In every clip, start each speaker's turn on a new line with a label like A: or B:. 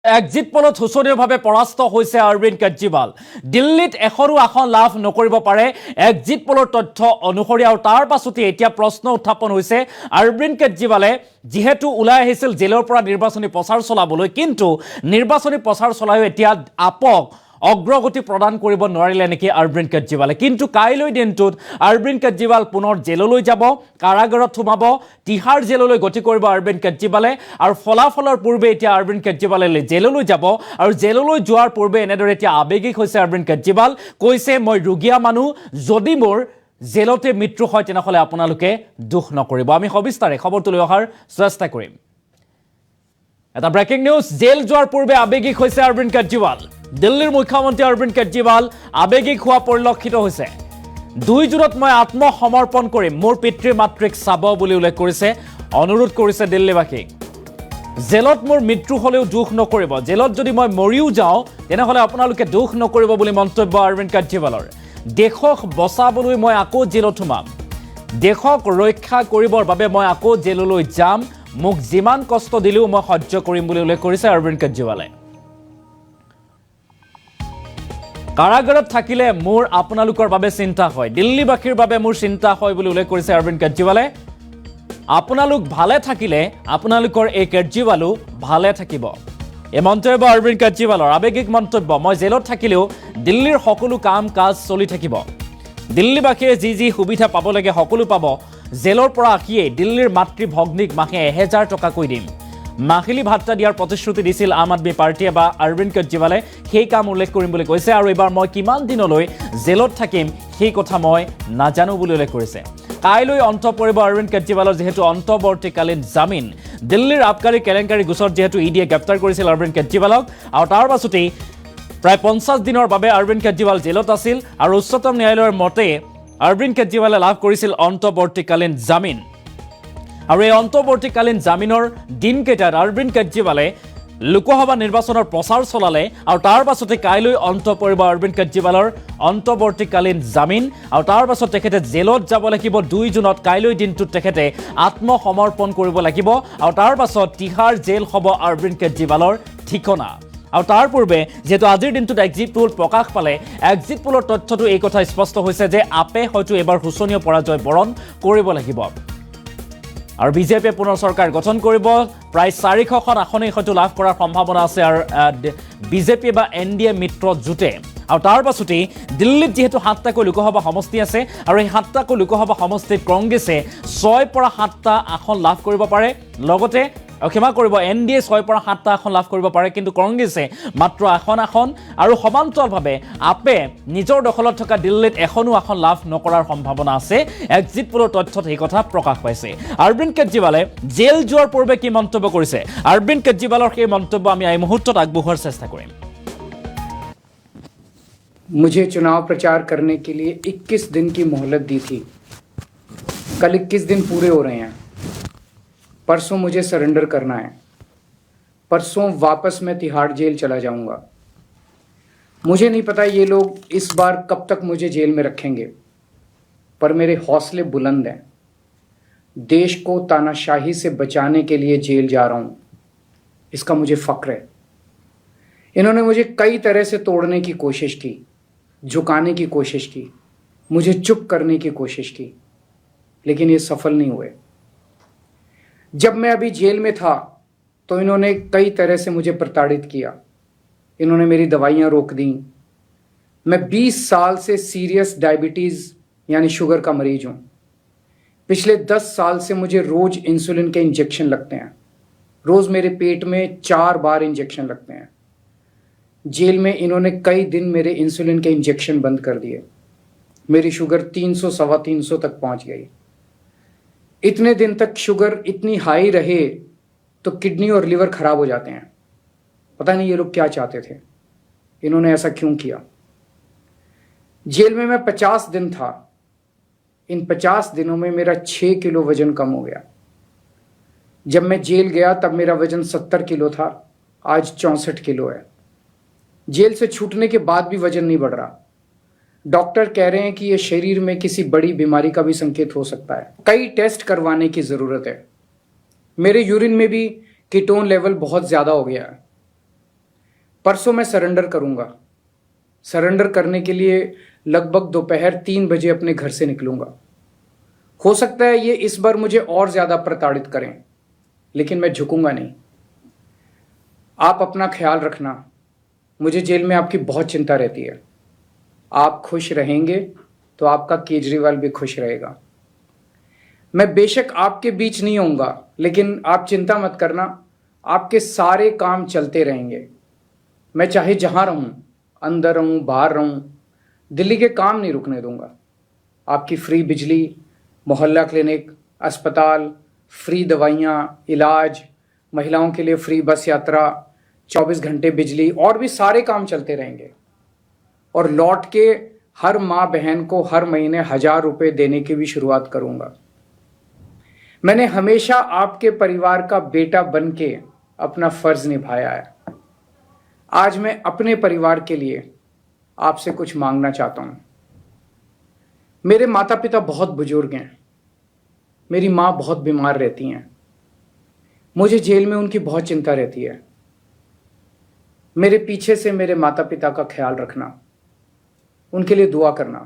A: Exit পোলত শোচনীয়ভাৱে পৰাস্ত হৈছে অৰবিন্দ কেজৰিৱাল। দিল্লীত এখনো আসন লাভ নকৰিব পাৰে এক্সিট পোলৰ তথ্য অনুসৰি। আৰু তাৰ পাছতে এতিয়া প্ৰশ্ন উত্থাপন হৈছে অৰবিন্দ কেজৰিৱালে যিহেতু ওলাই আহিছিল জেলৰ পৰা নিৰ্বাচনী প্ৰচাৰ চলাবলৈ, কিন্তু নিৰ্বাচনী প্ৰচাৰ চলায়ো এতিয়া আপক অগ্ৰগতি প্ৰদান কৰিব নোৱাৰিলে নেকি অৰবিন্দ কেজৰিৱালে। কিন্তু কাইলৈ দিনটোত অৰবিন্দ কেজৰিৱাল পুনৰ জেললৈ যাব, কাৰাগাৰত সোমাব, তিহাৰ জেললৈ গতি কৰিব অৰবিন্দ কেজৰিৱালে। আৰু ফলাফলৰ পূৰ্বে এতিয়া অৰবিন্দ কেজৰিৱালে জেললৈ যাব, আৰু জেললৈ যোৱাৰ পূৰ্বে এনেদৰে এতিয়া আৱেগিক হৈছে অৰবিন্দ কেজৰিৱাল। কৈছে, মই ৰোগীয়া মানুহ, যদি মোৰ জেলতে মৃত্যু হয় তেনেহ'লে আপোনালোকে দুখ নকৰিব। আমি সবিস্তাৰে খবৰটো লৈ অহাৰ চেষ্টা কৰিম। এটা ব্ৰেকিং নিউজ, জেল যোৱাৰ পূৰ্বে আৱেগিক হৈছে অৰবিন্দ কেজৰিৱাল। দিল্লীৰ মুখ্যমন্ত্ৰী অৰবিন্দ কেজৰিৱাল আৱেগিক হোৱা পৰিলক্ষিত হৈছে। 2 জুনত মই আত্মসমৰ্পণ কৰিম, মোৰ পিতৃ মাতৃক চাব বুলি উল্লেখ কৰিছে, অনুৰোধ কৰিছে দিল্লীবাসীক। জেলত মোৰ মৃত্যু হ'লেও দুখ নকৰিব, জেলত যদি মই মৰিও যাওঁ তেনেহ'লে আপোনালোকে দুখ নকৰিব বুলি মন্তব্য অৰবিন্দ কেজৰিৱালৰ। দেশক বচাবলৈ মই আকৌ জেলত সোমাম, দেশক ৰক্ষা কৰিবৰ বাবে মই আকৌ জেললৈ যাম, মোক যিমান কষ্ট দিলেও মই সহ্য কৰিম বুলি উল্লেখ কৰিছে অৰবিন্দ কেজৰিৱালে। কাৰাগাৰত থাকিলে মোৰ আপোনালোকৰ বাবে চিন্তা হয়, দিল্লীবাসীৰ বাবে মোৰ চিন্তা হয় বুলি উল্লেখ কৰিছে অৰবিন্দ কেজৰিৱালে। আপোনালোক ভালে থাকিলে আপোনালোকৰ এই কেজৰিৱালো ভালে থাকিব। এই মন্তব্য অৰবিন্দ কেজৰিৱালৰ আৱেগিক মন্তব্য। মই জেলত থাকিলেও দিল্লীৰ সকলো কাম কাজ চলি থাকিব, দিল্লীবাসীয়ে যি সুবিধা পাব লাগে সকলো পাব। জেলৰ পৰা আহিয়েই দিল্লীৰ মাতৃ ভগ্নীক মাহে 1000 টকাকৈ দিম। মাহিলী ভাত্তা দিয়াৰ প্ৰতিশ্ৰুতি দিছিল আম আদমী পাৰ্টীয়ে বা অৰবিন্দ কেজৰিৱালে, সেই কাম উল্লেখ কৰিম বুলি কৈছে। আৰু এইবাৰ মই কিমান দিনলৈ জেলত থাকিম সেই কথা মই নাজানো বুলি উল্লেখ কৰিছে। কাইলৈ অন্ত পৰিব অৰবিন্দ কেজৰিৱালৰ যিহেতু অন্তৱৰ্তীকালীন জামিন। দিল্লীৰ আবকাৰী কেলেংকাৰী গোচৰত যিহেতু ইডিয়ে গ্ৰেপ্তাৰ কৰিছিল অৰবিন্দ কেজৰিৱালক, আৰু তাৰ পাছতেই প্ৰায় 50 দিনৰ বাবে অৰবিন্দ কেজৰিৱাল জেলত আছিল। আৰু উচ্চতম ন্যায়ালয়ৰ মতে অৰবিন্দ কেজৰিৱালে লাভ কৰিছিল অন্তৱৰ্তীকালীন জামিন। আৰু এই অন্তৱৰ্তীকালীন জামিনৰ দিনকেইটাত অৰবিন্দ কেজৰিৱালে লোকসভা নিৰ্বাচনৰ প্ৰচাৰ চলালে, আৰু তাৰ পাছতে কাইলৈ অন্ত পৰিব অৰবিন্দ কেজৰিৱালৰ অন্তৱৰ্তীকালীন জামিন। আৰু তাৰ পাছত তেখেতে জেলত যাব লাগিব 2 জুনত। কাইলৈ দিনটোত তেখেতে আত্মসমৰ্পণ কৰিব লাগিব, আৰু তাৰ পাছত তিহাৰ জেল হ'ব অৰবিন্দ কেজৰিৱালৰ ঠিকনা। আৰু তাৰ পূৰ্বে যিহেতু আজিৰ দিনটোত এক্সিট পোল প্ৰকাশ পালে, এক্সিট পোলৰ তথ্যটো এই কথা স্পষ্ট হৈছে যে আপে হয়তো এবাৰ শোচনীয় পৰাজয় বৰণ কৰিব লাগিব। আৰু বিজেপিয়ে পুনৰ চৰকাৰ গঠন কৰিব, প্ৰায় 400খন আসনেই হয়তো লাভ কৰাৰ সম্ভাৱনা আছে আৰু বিজেপি বা NDA মিত্ৰ জোঁটে। আৰু তাৰ পাছতেই দিল্লীত যিহেতু 7টাকৈ লোকসভা সমষ্টি আছে, আৰু এই 7টাকৈ লোকসভা সমষ্টিত কংগ্ৰেছে 6 পৰা 7টা আসন লাভ কৰিব পাৰে, লগতে ক্ষমা কৰিব NDA 6 পৰা 7টা আসন লাভ কৰিব পাৰে, কিন্তু কংগ্ৰেছে মাত্ৰ এখন আসন। আৰু সমান্তৰালভাৱে আপে নিজৰ দখলত থকা দিল্লীত এখনো আসন লাভ নকৰাৰ সম্ভাৱনা আছে। এক্সিট পোলৰ তথ্যত এই কথা প্ৰকাশ পাইছে। অৰবিন্দ কেজৰিৱালে জেল যোৱাৰ পূৰ্বে কি মন্তব্য কৰিছে, অৰবিন্দ কেজৰিৱালৰ সেই মন্তব্য আমি এই মুহূৰ্তত আগবঢ়োৱাৰ চেষ্টা কৰিম।
B: मुझे चुनाव प्रचार करने के लिए 21 दिन की मोहलत दी थी, कल 21 दिन पूरे हो रहे हैं। परसों मुझे सरेंडर करना है, परसों वापस मैं तिहाड़ जेल चला जाऊंगा। मुझे नहीं पता ये लोग इस बार कब तक मुझे जेल में रखेंगे, पर मेरे हौसले बुलंद हैं। देश को तानाशाही से बचाने के लिए जेल जा रहा हूं, इसका मुझे फक्र है। इन्होंने मुझे कई तरह से तोड़ने की कोशिश की, झुकाने की कोशिश की, मुझे चुप करने की कोशिश की, लेकिन ये सफल नहीं हुए। जब मैं अभी जेल में था तो इन्होंने कई तरह से मुझे प्रताड़ित किया। इन्होंने मेरी दवाइयाँ रोक दी। मैं 20 साल से सीरियस डायबिटीज़ यानी शुगर का मरीज हूँ। पिछले 10 साल से मुझे रोज़ इंसुलिन के इंजेक्शन लगते हैं, रोज़ मेरे पेट में 4 बार इंजेक्शन लगते हैं। जेल में इन्होंने कई दिन मेरे इंसुलिन के इंजेक्शन बंद कर दिए, मेरी शुगर 300 सवा 300 तक पहुंच गई। इतने दिन तक शुगर इतनी हाई रहे तो किडनी और लिवर खराब हो जाते हैं। पता नहीं ये लोग क्या चाहते थे, इन्होंने ऐसा क्यों किया। जेल में मैं 50 दिन था, इन 50 दिनों में मेरा 6 किलो वजन कम हो गया। जब मैं जेल गया तब मेरा वजन 70 किलो था, आज 64 किलो है। जेल से छूटने के बाद भी वजन नहीं बढ़ रहा। डॉक्टर कह रहे हैं कि यह शरीर में किसी बड़ी बीमारी का भी संकेत हो सकता है, कई टेस्ट करवाने की ज़रूरत है। मेरे यूरिन में भी कीटोन लेवल बहुत ज़्यादा हो गया है। परसों मैं सरेंडर करूंगा। सरेंडर करने के लिए लगभग दोपहर 3 बजे अपने घर से निकलूंगा। हो सकता है ये इस बार मुझे और ज्यादा प्रताड़ित करें, लेकिन मैं झुकूंगा नहीं। आप अपना ख्याल रखना। मुझे जेल में आपकी बहुत चिंता रहती है। आप खुश रहेंगे तो आपका केजरीवाल भी खुश रहेगा। मैं बेशक आपके बीच नहीं होऊंगा, लेकिन आप चिंता मत करना, आपके सारे काम चलते रहेंगे। मैं चाहे जहां रहूं, अंदर रहूं, बाहर रहूं, दिल्ली के काम नहीं रुकने दूंगा। आपकी फ्री बिजली, मोहल्ला क्लिनिक, अस्पताल, फ्री दवाइयाँ, इलाज, महिलाओं के लिए फ्री बस यात्रा, 24 घंटे बिजली और भी सारे काम चलते रहेंगे। और लौट के हर माँ बहन को हर महीने 1000 रुपये देने की भी शुरुआत करूंगा। मैंने हमेशा आपके परिवार का बेटा बन के अपना फर्ज निभाया है। आज मैं अपने परिवार के लिए आपसे कुछ मांगना चाहता हूं। मेरे माता पिता बहुत बुजुर्ग हैं। मेरी माँ बहुत बीमार रहती हैं। मुझे जेल में उनकी बहुत चिंता रहती है। मेरे पीछे से मेरे माता पिता का ख्याल रखना, उनके लिए दुआ करना,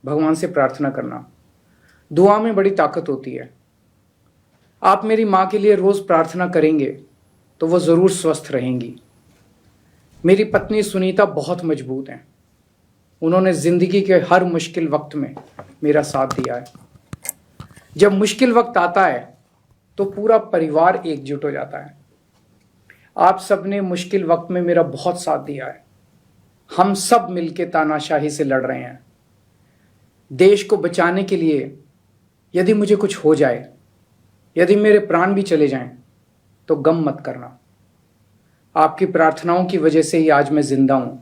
B: भगवान से प्रार्थना करना। दुआ में बड़ी ताकत होती है। आप मेरी माँ के लिए रोज प्रार्थना करेंगे तो वो जरूर स्वस्थ रहेंगी। मेरी पत्नी सुनीता बहुत मजबूत हैं। उन्होंने जिंदगी के हर मुश्किल वक्त में मेरा साथ दिया है। जब मुश्किल वक्त आता है तो पूरा परिवार एकजुट हो जाता है। आप सबने मुश्किल वक्त में मेरा बहुत साथ दिया है। हम सब मिलके तानाशाही से लड़ रहे हैं। देश को बचाने के लिए यदि मुझे कुछ हो जाए, यदि मेरे प्राण भी चले जाएं, तो गम मत करना। आपकी प्रार्थनाओं की वजह से ही आज मैं जिंदा हूं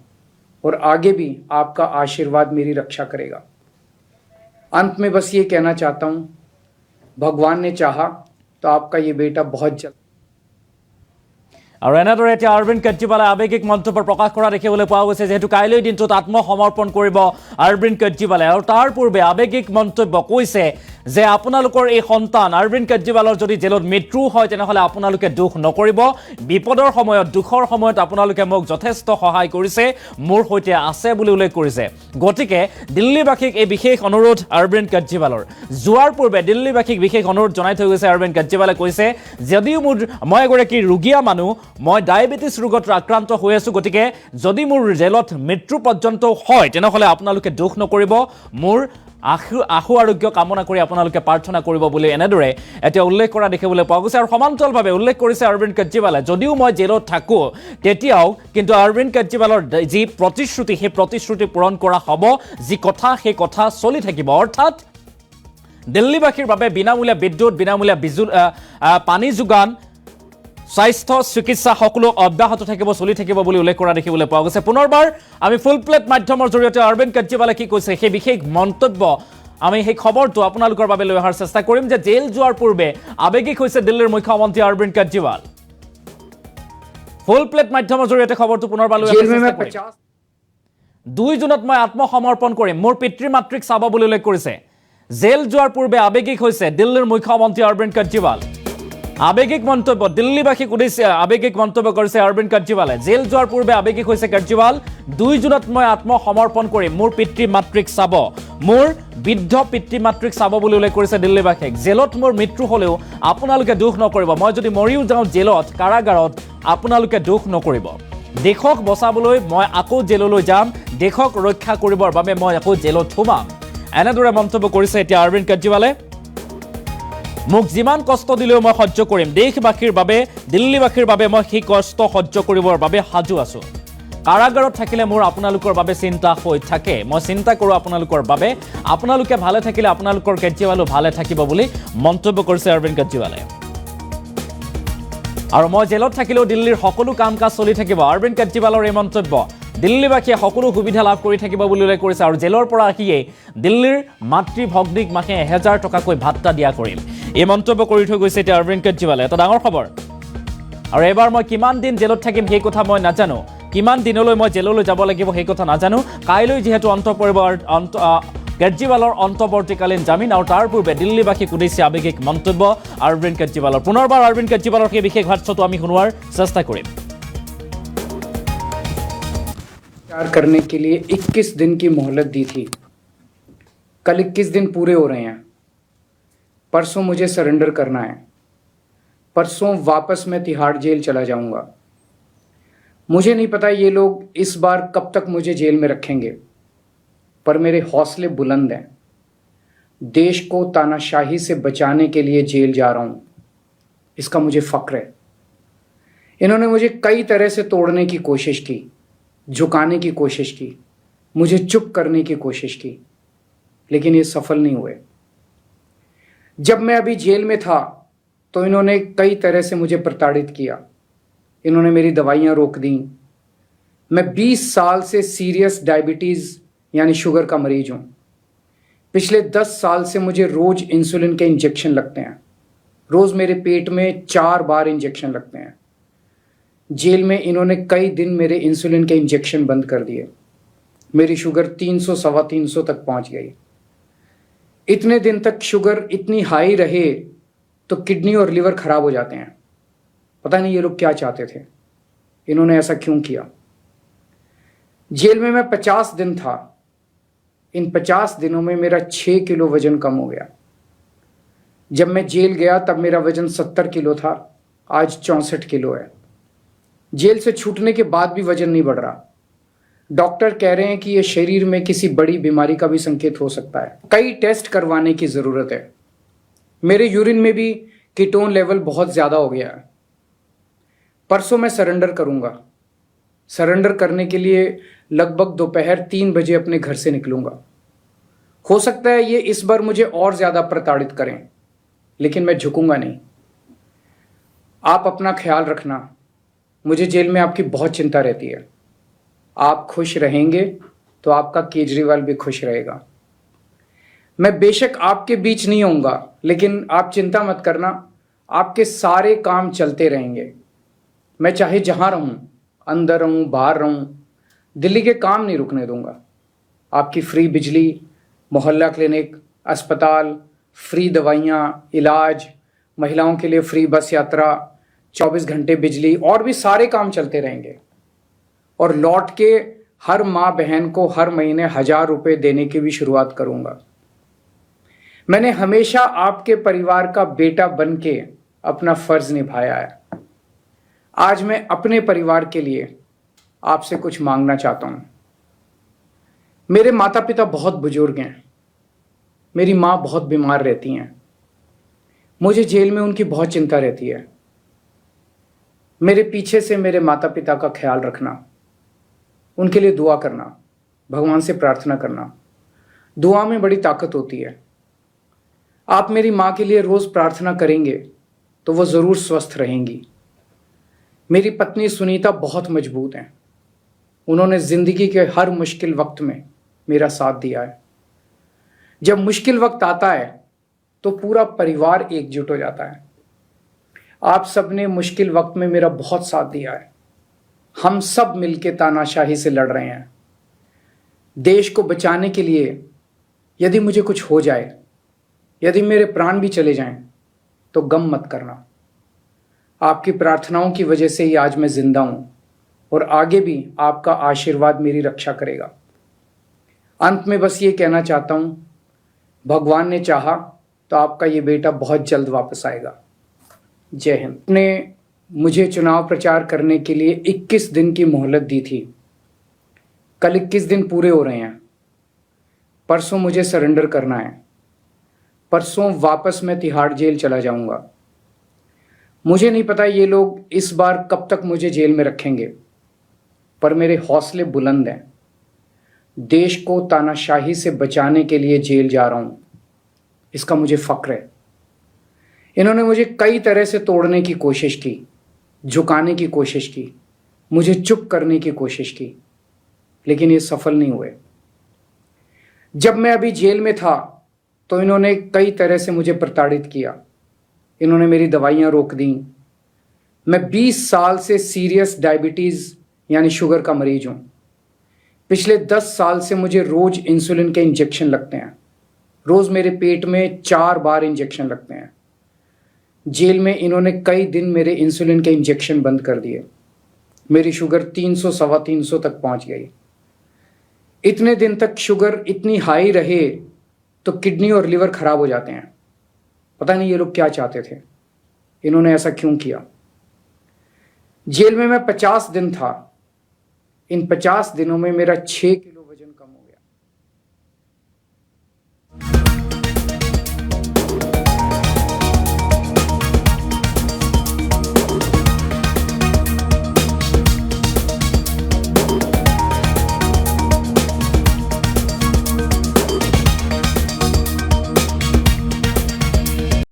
B: और आगे भी आपका आशीर्वाद मेरी रक्षा करेगा। अंत में बस ये कहना चाहता हूं, भगवान ने चाहा तो आपका ये बेटा बहुत जल्द।
A: আৰু এনেদৰে এতিয়া অৰবিন্দ কেজৰিৱালে আৱেগিক মন্তব্য প্ৰকাশ কৰা দেখিবলৈ পোৱা গৈছে, যেহেতু কাইলৈ দিনটোত আত্মসমৰ্পণ কৰিব অৰবিন্দ কেজৰিৱালে। আৰু তাৰ পূৰ্বে আৱেগিক মন্তব্য কৈছে যে আপোনালোকৰ এই সন্তান অৰবিন্দ কেজৰিৱালৰ যদি জেলত মৃত্যু হয় তেনেহ'লে আপোনালোকে দুখ নকৰিব। বিপদৰ সময়ত, দুখৰ সময়ত আপোনালোকে মোক যথেষ্ট সহায় কৰিছে, মোৰ সৈতে আছে বুলি উল্লেখ কৰিছে। গতিকে দিল্লীবাসীক এই বিশেষ অনুৰোধ অৰবিন্দ কেজৰিৱালৰ। যোৱাৰ পূৰ্বে দিল্লীবাসীক বিশেষ অনুৰোধ জনাই থৈ গৈছে অৰবিন্দ কেজৰিৱালে। কৈছে যদিও মই এগৰাকী ৰোগীয়া মানুহ, মই ডায়েবেটিছ ৰোগত আক্ৰান্ত হৈ আছোঁ, গতিকে যদি মোৰ জেলত মৃত্যু পৰ্যন্ত হয় তেনেহ'লে আপোনালোকে দুখ নকৰিব, মোৰ আশু আৰোগ্য কামনা কৰি আপোনালোকে প্ৰাৰ্থনা কৰিব বুলি এনেদৰে এতিয়া উল্লেখ কৰা দেখিবলৈ পোৱা গৈছে। আৰু সমান্তৰালভাৱে উল্লেখ কৰিছে অৰবিন্দ কেজৰিৱালে, যদিও মই জেলত থাকোঁ তেতিয়াও কিন্তু অৰবিন্দ কেজৰিৱালৰ যি প্ৰতিশ্ৰুতি, সেই প্ৰতিশ্ৰুতি পূৰণ কৰা হ'ব। যি কথা, সেই কথা চলি থাকিব। অৰ্থাৎ দিল্লীবাসীৰ বাবে বিনামূলীয়া বিদ্যুৎ, বিনামূলীয়া পানী যোগান, স্বাস্থ্য চিকিৎসা সকলো অব্যাহত থাকিব, চলি থাকিব বুলি উল্লেখ কৰা দেখিবলৈ পোৱা গৈছে। পুনৰবাৰ আমি ফুল প্লেট মাধ্যমৰ জৰিয়তে অৰবিন্দ কেজৰিৱালে কি কৈছে সেই বিশেষ মন্তব্য, আমি সেই খবৰটো আপোনালোকৰ বাবে লৈ অহাৰ চেষ্টা কৰিম। যে জেল যোৱাৰ পূৰ্বে আৱেগিক হৈছে দিল্লীৰ মুখ্যমন্ত্ৰী অৰবিন্দ কেজৰিৱাল। ফুল প্লেট মাধ্যমৰ জৰিয়তে খবৰটো পুনৰবাৰ লৈ অহাৰ চেষ্টা কৰিম। 2 জুনত মই আত্মসমৰ্পণ কৰিম, মোৰ পিতৃ মাতৃক চাব বুলি উল্লেখ কৰিছে। জেল যোৱাৰ পূৰ্বে আৱেগিক হৈছে দিল্লীৰ মুখ্যমন্ত্ৰী অৰবিন্দ কেজৰিৱাল। আৱেগিক মন্তব্য, দিল্লীবাসীক উদ্দেশ্যে আৱেগিক মন্তব্য কৰিছে অৰবিন্দ কেজৰিৱালে। জেল যোৱাৰ পূৰ্বে আৱেগিক হৈছে কেজৰিৱাল। 2 জুনত মই আত্মসমৰ্পণ কৰিম, মোৰ পিতৃ মাতৃক চাব, মোৰ বৃদ্ধ পিতৃ মাতৃক চাব বুলি উল্লেখ কৰিছে দিল্লীবাসীক। জেলত মোৰ মৃত্যু হ'লেও আপোনালোকে দুখ নকৰিব। মই যদি মৰিও যাওঁ জেলত, কাৰাগাৰত, আপোনালোকে দুখ নকৰিব। দেশক বচাবলৈ মই আকৌ জেললৈ যাম, দেশক ৰক্ষা কৰিবৰ বাবে মই আকৌ জেলত সোমাম, এনেদৰে মন্তব্য কৰিছে এতিয়া অৰবিন্দ কেজৰিৱালে। মোক যিমান কষ্ট দিলেও মই সহ্য কৰিম, দেশবাসীৰ বাবে, দিল্লীবাসীৰ বাবে মই সেই কষ্ট সহ্য কৰিবৰ বাবে সাজু আছোঁ। কাৰাগাৰত থাকিলে মোৰ আপোনালোকৰ বাবে চিন্তা হৈ থাকে, মই চিন্তা কৰোঁ আপোনালোকৰ বাবে। আপোনালোকে ভালে থাকিলে আপোনালোকৰ কেজৰিৱালো ভালে থাকিব বুলি মন্তব্য কৰিছে অৰবিন্দ কেজৰিৱালে। আৰু মই জেলত থাকিলেও দিল্লীৰ সকলো কাম কাজ চলি থাকিব, অৰবিন্দ কেজৰিৱালৰ এই মন্তব্য। দিল্লীবাসীয়ে সকলো সুবিধা লাভ কৰি থাকিব বুলি উল্লেখ কৰিছে। আৰু জেলৰ পৰা আহিয়েই দিল্লীৰ মাতৃ ভগ্নীক মাহে 1000 টকাকৈ ভাত্তা দিয়া কৰিম, এই মন্তব্য কৰি থৈ গৈছে এতিয়া অৰবিন্দ কেজৰিৱালে। এটা ডাঙৰ খবৰ। আৰু এবাৰ মই কিমান দিন জেলত থাকিম সেই কথা মই নাজানো, কিমান দিনলৈ মই জেললৈ যাব লাগিব সেই কথা নাজানো। কাইলৈ যিহেতু অন্ত পৰিব কেজৰিৱালৰ অন্তৱৰ্তীকালীন জামিন, আৰু তাৰ পূৰ্বে দিল্লীবাসীক উদ্দেশ্যে আৱেগিক মন্তব্য অৰবিন্দ কেজৰিৱালৰ। পুনৰবাৰ অৰবিন্দ কেজৰিৱালৰ সেই বিশেষ ভাষ্যটো আমি শুনোৱাৰ চেষ্টা কৰিম।
B: प्रचार करने के लिए 21 दिन की मोहलत दी थी। कल 21 दिन पूरे हो रहे हैं। परसों मुझे सरेंडर करना है। परसों वापस मैं तिहाड़ जेल चला जाऊंगा। मुझे नहीं पता ये लोग इस बार कब तक मुझे जेल में रखेंगे, पर मेरे हौसले बुलंद हैं। देश को तानाशाही से बचाने के लिए जेल जा रहा हूं, इसका मुझे फक्र है। इन्होंने मुझे कई तरह से तोड़ने की कोशिश की, झुकाने की कोशिश की, मुझे चुप करने की कोशिश की, लेकिन ये सफल नहीं हुए। जब मैं अभी जेल में था तो इन्होंने कई तरह से मुझे प्रताड़ित किया। इन्होंने मेरी दवाइयां रोक दी। मैं 20 साल से सीरियस डायबिटीज यानी शुगर का मरीज हूं। पिछले 10 साल से मुझे रोज इंसुलिन के इंजेक्शन लगते हैं। रोज मेरे पेट में 4 बार इंजेक्शन लगते हैं। जेल में इन्होंने कई दिन मेरे इंसुलिन के इंजेक्शन बंद कर दिए। मेरी शुगर 300 सवा 300 तक पहुंच गई। इतने दिन तक शुगर इतनी हाई रहे तो किडनी और लिवर खराब हो जाते हैं। पता नहीं ये लोग क्या चाहते थे, इन्होंने ऐसा क्यों किया। जेल में मैं 50 दिन था। इन 50 दिनों में मेरा 6 किलो वजन कम हो गया। जब मैं जेल गया तब मेरा वजन 70 किलो था, आज 64 किलो है। जेल से छूटने के बाद भी वजन नहीं बढ़ रहा। डॉक्टर कह रहे हैं कि यह शरीर में किसी बड़ी बीमारी का भी संकेत हो सकता है। कई टेस्ट करवाने की जरूरत है। मेरे यूरिन में भी कीटोन लेवल बहुत ज्यादा हो गया है। परसों मैं सरेंडर करूंगा। सरेंडर करने के लिए लगभग दोपहर 3 बजे अपने घर से निकलूंगा। हो सकता है ये इस बार मुझे और ज्यादा प्रताड़ित करें, लेकिन मैं झुकूंगा नहीं। आप अपना ख्याल रखना। मुझे जेल में आपकी बहुत चिंता रहती है। आप खुश रहेंगे तो आपका केजरीवाल भी खुश रहेगा। मैं बेशक आपके बीच नहीं आऊंगा, लेकिन आप चिंता मत करना, आपके सारे काम चलते रहेंगे। मैं चाहे जहां रहूं, अंदर रहूं, बाहर रहूं, दिल्ली के काम नहीं रुकने दूंगा। आपकी फ्री बिजली, मोहल्ला क्लिनिक, अस्पताल, फ्री दवाइयाँ, इलाज, महिलाओं के लिए फ्री बस यात्रा, 24 घंटे बिजली और भी सारे काम चलते रहेंगे। और लौट के हर माँ बहन को हर महीने 1000 रुपये देने की भी शुरुआत करूंगा। मैंने हमेशा आपके परिवार का बेटा बन के अपना फर्ज निभाया है। आज मैं अपने परिवार के लिए आपसे कुछ मांगना चाहता हूं। मेरे माता पिता बहुत बुजुर्ग हैं। मेरी माँ बहुत बीमार रहती हैं। मुझे जेल में उनकी बहुत चिंता रहती है। मेरे पीछे से मेरे माता पिता का ख्याल रखना, उनके लिए दुआ करना, भगवान से प्रार्थना करना। दुआ में बड़ी ताकत होती है। आप मेरी माँ के लिए रोज प्रार्थना करेंगे तो वो जरूर स्वस्थ रहेंगी। मेरी पत्नी सुनीता बहुत मजबूत हैं। उन्होंने जिंदगी के हर मुश्किल वक्त में मेरा साथ दिया है। जब मुश्किल वक्त आता है तो पूरा परिवार एकजुट हो जाता है। आप सबने मुश्किल वक्त में मेरा बहुत साथ दिया है। हम सब मिलकर तानाशाही से लड़ रहे हैं। देश को बचाने के लिए यदि मुझे कुछ हो जाए, यदि मेरे प्राण भी चले जाएं, तो गम मत करना। आपकी प्रार्थनाओं की वजह से ही आज मैं जिंदा हूं और आगे भी आपका आशीर्वाद मेरी रक्षा करेगा। अंत में बस ये कहना चाहता हूं, भगवान ने चाहा तो आपका ये बेटा बहुत जल्द वापस आएगा। जय हिंद। ने मुझे चुनाव प्रचार करने के लिए 21 दिन की मोहलत दी थी। कल 21 दिन पूरे हो रहे हैं। परसों मुझे सरेंडर करना है। परसों वापस मैं तिहाड़ जेल चला जाऊंगा। मुझे नहीं पता ये लोग इस बार कब तक मुझे जेल में रखेंगे, पर मेरे हौसले बुलंद हैं। देश को तानाशाही से बचाने के लिए जेल जा रहा हूं, इसका मुझे फक्र है। इन्होंने मुझे कई तरह से तोड़ने की कोशिश की, झुकाने की कोशिश की, मुझे चुप करने की कोशिश की, लेकिन ये सफल नहीं हुए। जब मैं अभी जेल में था तो इन्होंने कई तरह से मुझे प्रताड़ित किया। इन्होंने मेरी दवाइयां रोक दी। मैं 20 साल से सीरियस डायबिटीज यानी शुगर का मरीज हूं। पिछले 10 साल से मुझे रोज इंसुलिन के इंजेक्शन लगते हैं। रोज मेरे पेट में 4 बार इंजेक्शन लगते हैं। जेल में इन्होंने कई दिन मेरे इंसुलिन के इंजेक्शन बंद कर दिए। मेरी शुगर 300 सवा 300 तक पहुंच गई। इतने दिन तक शुगर इतनी हाई रहे तो किडनी और लिवर खराब हो जाते हैं। पता नहीं ये लोग क्या चाहते थे, इन्होंने ऐसा क्यों किया। जेल में मैं 50 दिन था। इन 50 दिनों में मेरा 6 किलो